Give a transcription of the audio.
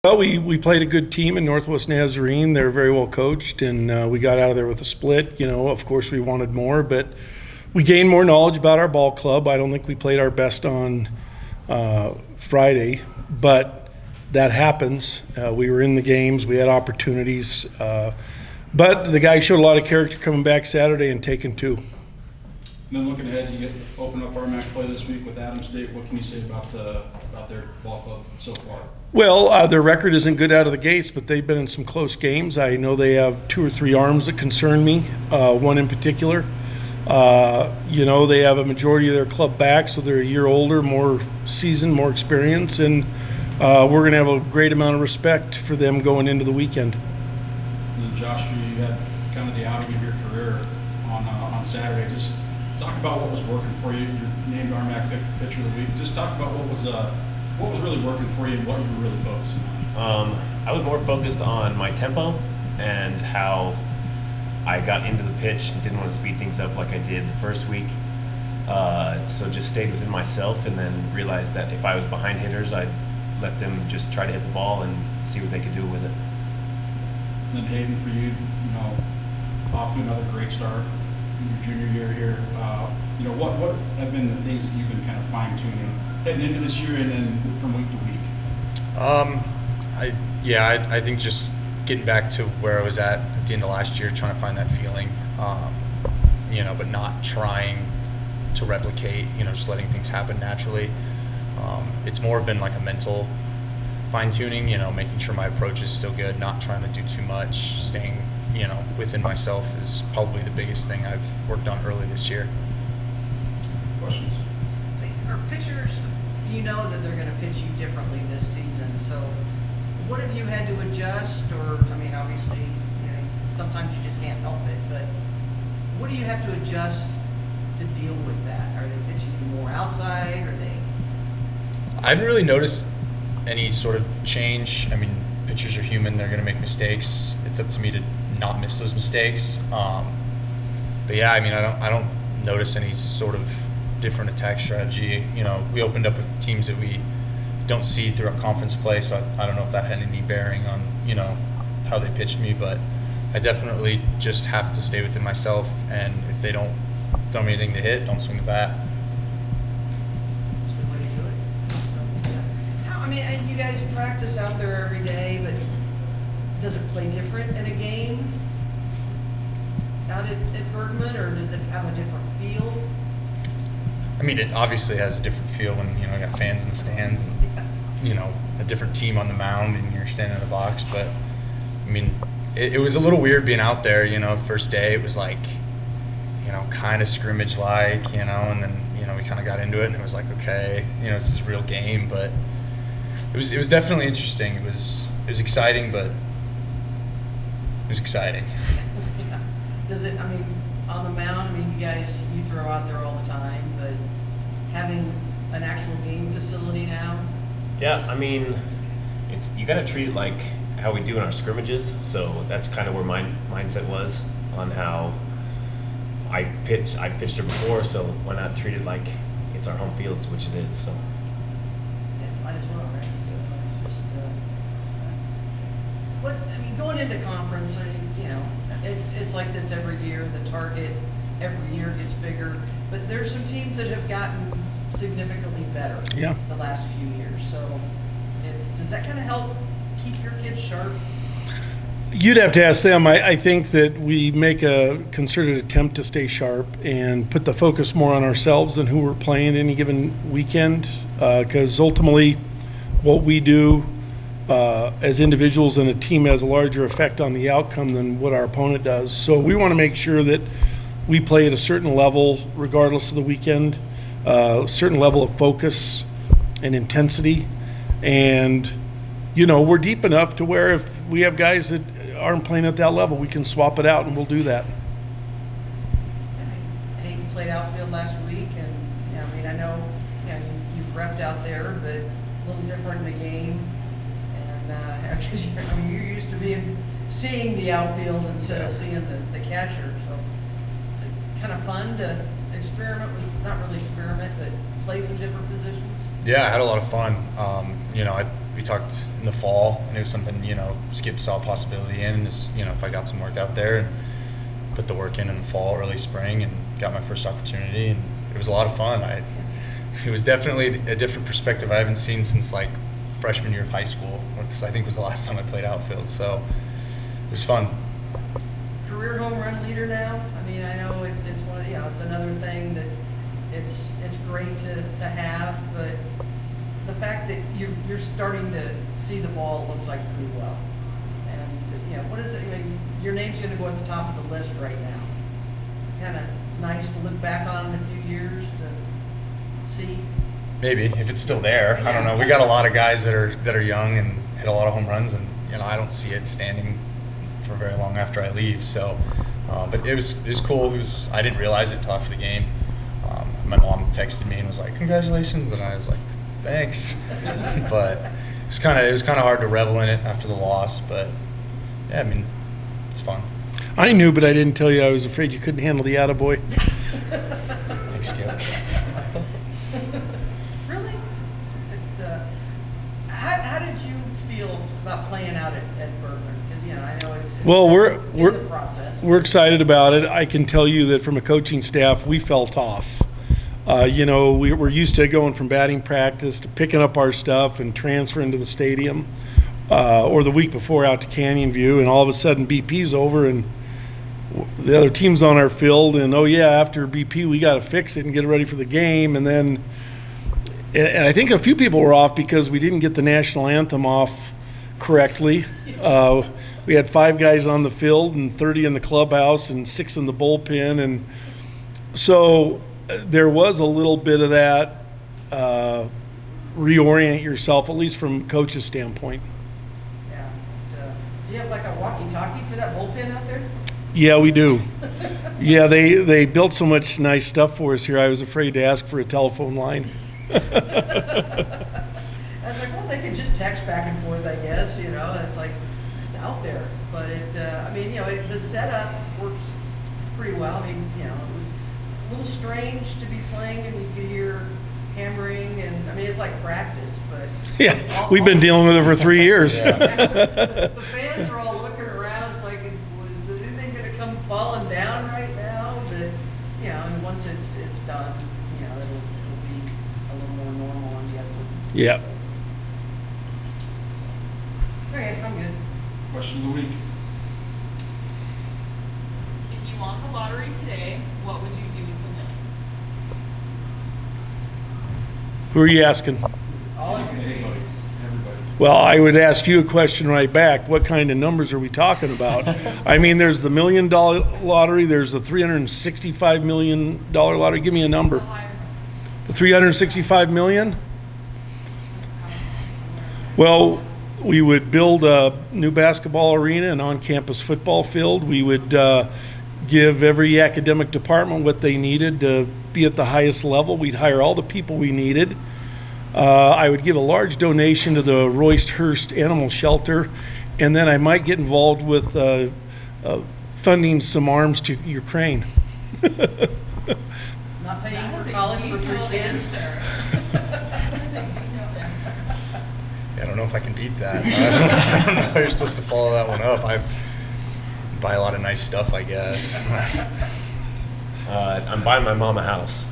Well, we played a good team in Northwest Nazarene. They're very well coached, and we got out of there with a split. Of course, we wanted more, but we gained more knowledge about our ball club. I don't think we played our best on Friday, but that happens. We were in the games. We had opportunities. But the guys showed a lot of character coming back Saturday and taking two. And then looking ahead, you open up RMAC play this week with Adams State. What can you say about their ball club so far? Well, their record isn't good out of the gates, but they've been in some close games. I know they have 2 or 3 arms that concern me, one in particular. They have a majority of their club back, so they're a year older, more seasoned, more experience, and we're going to have a great amount of respect for them going into the weekend. And then Josh, you had kind of the outing of your career on Saturday. Just talk about what was working for you. You're named RMAC Pitcher of the Week. Just talk about what was really working for you and what you were really focusing on. I was more focused on my tempo and how I got into the pitch and didn't want to speed things up like I did the first week. So just stayed within myself and then realized that if I was behind hitters, I'd let them just try to hit the ball and see what they could do with it. And then Hayden, for you, off to another great start in your junior year here. What have been the things that you've been kind of fine-tuning heading into this year and then from week to week? I think just getting back to where I was at the end of last year, trying to find that feeling, but not trying to replicate, just letting things happen naturally. It's more been like a mental fine-tuning, making sure my approach is still good, not trying to do too much, staying, within myself is probably the biggest thing I've worked on early this year. Questions? See, our pitchers, that they're going to pitch you differently this season. So what have you had to adjust? Or, obviously, sometimes you just can't help it. But what do you have to adjust to deal with that? Are they pitching you more outside? Are they? I haven't really noticed any sort of change. Pitchers are human. They're going to make mistakes. It's up to me to not miss those mistakes. But yeah, I don't notice any sort of different attack strategy. We opened up with teams that we don't see throughout conference play, so I don't know if that had any bearing on, how they pitched me, but I definitely just have to stay within myself, and if they don't throw me anything to hit, don't swing the bat. That's a good way to do it. And you guys practice out there every day, but does it play different in a game out at Bergman, or does it have a different feel? It obviously has a different feel when, I got fans in the stands and, a different team on the mound and you're standing in the box. But, it was a little weird being out there, the first day. It was like, kind of scrimmage-like, and then, we kind of got into it and it was like, okay, this is a real game. But it was definitely interesting. It was exciting, but it was exciting. Does it, on the mound, you throw out there all the time, but having an actual game facility now? Yeah, you got to treat it like how we do in our scrimmages. So that's kind of where my mindset was on how I pitched her before. So why not treat it like it's our home fields, which it is. So. Yeah, might as well, right? Going into conference, it's like this every year. The target every year gets bigger, but there's some teams that have gotten significantly better the last few years. So does that kind of help keep your kids sharp? You'd have to ask them. I think that we make a concerted attempt to stay sharp and put the focus more on ourselves than who we're playing any given weekend, because ultimately what we do as individuals and a team has a larger effect on the outcome than what our opponent does. So we want to make sure that we play at a certain level regardless of the weekend, a certain level of focus and intensity. And, we're deep enough to where if we have guys that aren't playing at that level, we can swap it out and we'll do that. You played outfield last week, and I know you've repped out there, but a little different in the game. And because you're used to seeing the outfield instead of seeing the catcher, so it's kind of fun to experiment with, not really experiment, but play some different positions. Yeah, I had a lot of fun. We talked in the fall, and it was something, Skip saw a possibility in, is, if I got some work out there and put the work in the fall, early spring, and got my first opportunity, and it was a lot of fun. It was definitely a different perspective I haven't seen since like freshman year of high school, which I think was the last time I played outfield, so it was fun. Career home run leader now. I mean, I know it's one, it's another thing that it's great to have, but the fact that you're starting to see the ball, it looks like pretty well. And what is it? I mean, your name's going to go at the top of the list right now. Kind of nice to look back on in a few years to see. Maybe if it's still there. I don't know. We got a lot of guys that are young and hit a lot of home runs, and I don't see it standing for very long after I leave. So, but it was cool. I didn't realize it until after the game. My mom texted me and was like, "Congratulations," and I was like, "Thanks." But it was kind of hard to revel in it after the loss. But yeah, I mean, it's fun. I knew, but I didn't tell you. I was afraid you couldn't handle the attaboy. Thanks, Skip. Really? How did you feel about playing out at Bergman? Because I know it's Well, in the process. we're excited about it. I can tell you that from a coaching staff, we felt off. We're used to going from batting practice to picking up our stuff and transferring to the stadium, or the week before out to Canyon View, and all of a sudden BP's over and the other team's on our field, and after BP we got to fix it and get it ready for the game. And then, and I think a few people were off because we didn't get the national anthem off correctly. We had 5 guys on the field and 30 in the clubhouse and 6 in the bullpen, and so there was a little bit of that, reorient yourself, at least from coach's standpoint. Yeah. Do you have like a walkie-talkie for that bullpen out there? Yeah, we do. Yeah, they built so much nice stuff for us here. I was afraid to ask for a telephone line. I was like, well, they could just text back and forth, I guess. It's like it's out there, but the setup works pretty well. I mean, it was a little strange to be playing and you could hear hammering, and it's like practice, but Yeah, we've been dealing with it for 3 years. the fans are all looking around. It's like, is anything going to come falling down right now? But and once it's done, it'll be a little more normal, I'm guessing. Yeah. Okay, I'm good. Question of the week. If you won the lottery today, what would you do with the winnings? Who are you asking? Everybody. Well, I would ask you a question right back. What kind of numbers are we talking about? I mean, there's the $1 million lottery. There's the $365 million lottery. Give me a number. Higher. The $365 million? Well, we would build a new basketball arena and on-campus football field. We would give every academic department what they needed to be at the highest level. We'd hire all the people we needed. I would give a large donation to the Royce Hurst Animal Shelter, and then I might get involved with funding some arms to Ukraine. Not paying That for was a college for 3 detailed kids. answer. That was a detailed answer. Yeah, I don't know if I can beat that. I don't know how you're supposed to follow that one up. I buy a lot of nice stuff, I guess. I'm buying my mom a house.